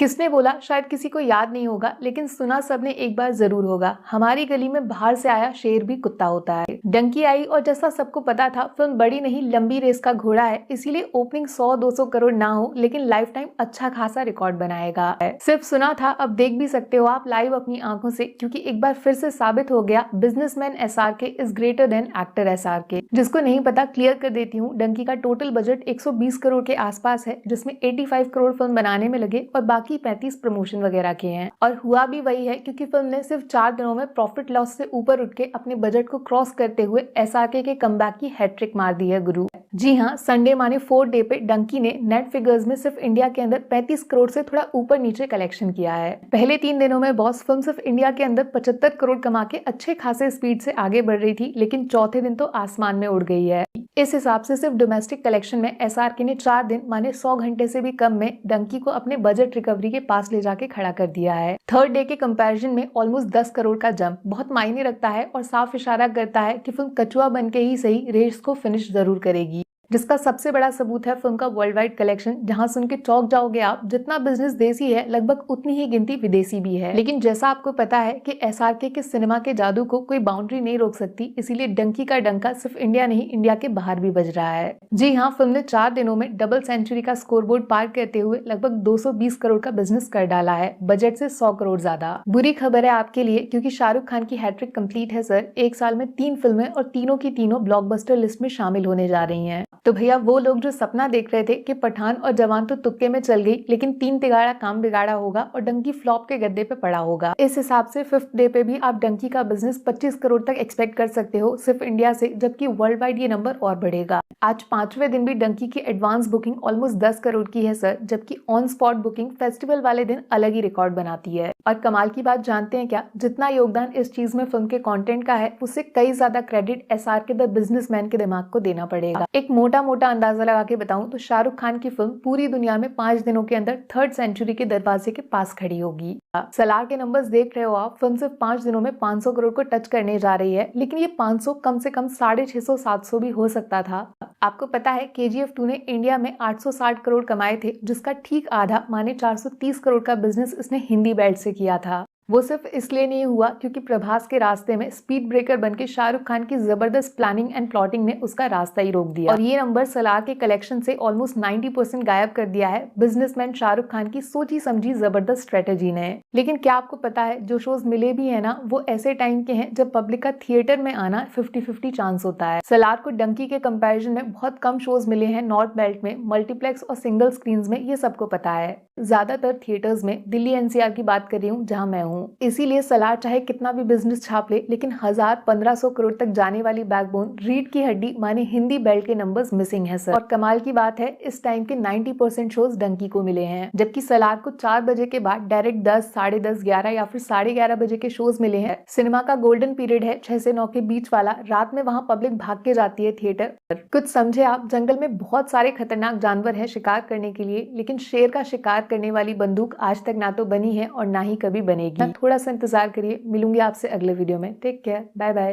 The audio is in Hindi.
किसने बोला शायद किसी को याद नहीं होगा, लेकिन सुना सबने एक बार जरूर होगा। हमारी गली में बाहर से आया शेर भी कुत्ता होता है। डंकी आई और जैसा सबको पता था फिल्म बड़ी नहीं लंबी रेस का घोड़ा है, इसीलिए ओपनिंग 100-200 करोड़ ना हो लेकिन लाइफ टाइम अच्छा खासा रिकॉर्ड बनाएगा। सिर्फ सुना था, अब देख भी सकते हो आप लाइव अपनी आंखों से, क्योंकि एक बार फिर से साबित हो गया businessman SRK is greater than actor SRK। जिसको नहीं पता क्लियर कर देती हूँ, डंकी का टोटल बजट 120 करोड़ के आसपास है, जिसमें 85 करोड़ फिल्म बनाने में लगे और बाकी 35 प्रमोशन वगैरह के हैं। और हुआ भी वही है, क्योंकि फिल्म ने सिर्फ 4 दिनों में प्रॉफिट लॉस से ऊपर उठ के अपने बजट को क्रॉस करते हुए SRK के कमबैक की हैट्रिक मार दी है गुरु। जी हाँ, संडे माने 4th डे पे डंकी ने नेट फिगर्स में सिर्फ इंडिया के अंदर 35 करोड़ से थोड़ा ऊपर नीचे कलेक्शन किया है। पहले 3 दिनों में बॉस फिल्म सिर्फ इंडिया के अंदर 75 करोड़ कमा के अच्छे खासे स्पीड से आगे बढ़ रही थी, लेकिन चौथे दिन तो आसमान में उड़ गई है। इस हिसाब से सिर्फ डोमेस्टिक कलेक्शन में SRK ने 4 दिन माने 100 घंटे से भी कम में डंकी को अपने बजट रिकवरी के पास ले जाके खड़ा कर दिया है। 3rd डे के कंपैरिजन में ऑलमोस्ट 10 करोड़ का जंप बहुत मायने रखता है और साफ इशारा करता है कि फिल्म कछुआ बन के ही सही रेस को फिनिश जरूर करेगी। जिसका सबसे बड़ा सबूत है फिल्म का वर्ल्ड वाइड कलेक्शन, जहां सुन के चौंक जाओगे आप। जितना बिजनेस देसी है लगभग उतनी ही गिनती विदेशी भी है। लेकिन जैसा आपको पता है कि SRK के सिनेमा के जादू को कोई बाउंड्री नहीं रोक सकती, इसीलिए डंकी का डंका सिर्फ इंडिया नहीं इंडिया के बाहर भी बज रहा है। जी हाँ, फिल्म ने 4 दिनों में डबल सेंचुरी का स्कोरबोर्ड पार करते हुए लगभग 220 करोड़ का बिजनेस कर डाला है, बजट से 100 करोड़ ज्यादा। बुरी खबर है आपके लिए, क्योंकि शाहरुख खान की हैट्रिक कंप्लीट है सर। एक साल में 3 फिल्में और तीनों की तीनों ब्लॉकबस्टर लिस्ट में शामिल होने जा रही है। तो भैया वो लोग जो सपना देख रहे थे कि पठान और जवान तो तुक्के में चल गई, लेकिन 3 तिगाड़ा काम बिगाड़ा होगा और डंकी फ्लॉप के गद्दे पे पड़ा होगा। इस हिसाब से 5th डे पे भी आप डंकी का बिजनेस 25 करोड़ तक एक्सपेक्ट कर सकते हो सिर्फ इंडिया से, जबकि वर्ल्ड वाइड ये नंबर और बढ़ेगा। आज 5वें दिन भी डंकी की एडवांस बुकिंग ऑलमोस्ट 10 करोड़ की है सर, जबकि ऑन स्पॉट बुकिंग फेस्टिवल वाले दिन अलग ही रिकॉर्ड बनाती है। और कमाल की बात जानते हैं क्या, जितना योगदान इस चीज में फिल्म के कंटेंट का है, उससे कई ज्यादा क्रेडिट SRK द बिजनेसमैन के दिमाग को देना पड़ेगा। एक मोटा मोटा अंदाजा लगा के बताऊं तो शाहरुख खान की फिल्म पूरी दुनिया में 5 दिनों के अंदर 3rd सेंचुरी के दरवाजे के पास खड़ी होगी। सलार के नंबर्स देख रहे हो आप, फिल्म सिर्फ 5 दिनों में 500 करोड़ को टच करने जा रही है, लेकिन ये 500 कम से कम 650-700 भी हो सकता था। आपको पता है KGF 2 ने इंडिया में 860 करोड़ कमाए थे, जिसका ठीक आधा माने 430 करोड़ का बिजनेस इसने हिंदी बेल्ट से किया था। वो सिर्फ इसलिए नहीं हुआ क्योंकि प्रभास के रास्ते में स्पीड ब्रेकर बनके शाहरुख खान की जबरदस्त प्लानिंग एंड प्लॉटिंग ने उसका रास्ता ही रोक दिया। और ये नंबर सलार के कलेक्शन से ऑलमोस्ट 90% गायब कर दिया है बिजनेसमैन शाहरुख खान की सोची समझी जबरदस्त स्ट्रेटेजी ने। लेकिन क्या आपको पता है, जो शोज मिले भी है ना, वो ऐसे टाइम के हैं जब पब्लिक का थिएटर में आना 50-50 चांस होता है। सलार को डंकी के कंपैरिजन में बहुत कम शोज मिले हैं नॉर्थ बेल्ट में, मल्टीप्लेक्स और सिंगल स्क्रीन में, ये सबको पता है। ज्यादातर थिएटर्स में, दिल्ली NCR की बात कर रही हूँ जहाँ मैं हूँ। इसीलिए सलार चाहे कितना भी बिजनेस छाप ले, लेकिन 1000-1500 करोड़ तक जाने वाली बैकबोन रीढ़ की हड्डी माने हिंदी बेल्ट के नंबर्स मिसिंग है सर। और कमाल की बात है, इस टाइम के 90% शोज डंकी को मिले हैं, जबकि सलार को 4 बजे के बाद डायरेक्ट 10, 10:30, 11 या फिर 11:30 बजे के शोज मिले हैं। सिनेमा का गोल्डन पीरियड है 6 से 9 के बीच वाला, रात में वहाँ पब्लिक भाग के जाती है थिएटर। कुछ समझे आप, जंगल में बहुत सारे खतरनाक जानवर हैं शिकार करने के लिए, लेकिन शेर का शिकार करने वाली बंदूक आज तक ना तो बनी है और ना ही कभी बनेगी। थोड़ा सा इंतजार करिए, मिलूंगी आपसे अगले वीडियो में। Take care, bye bye.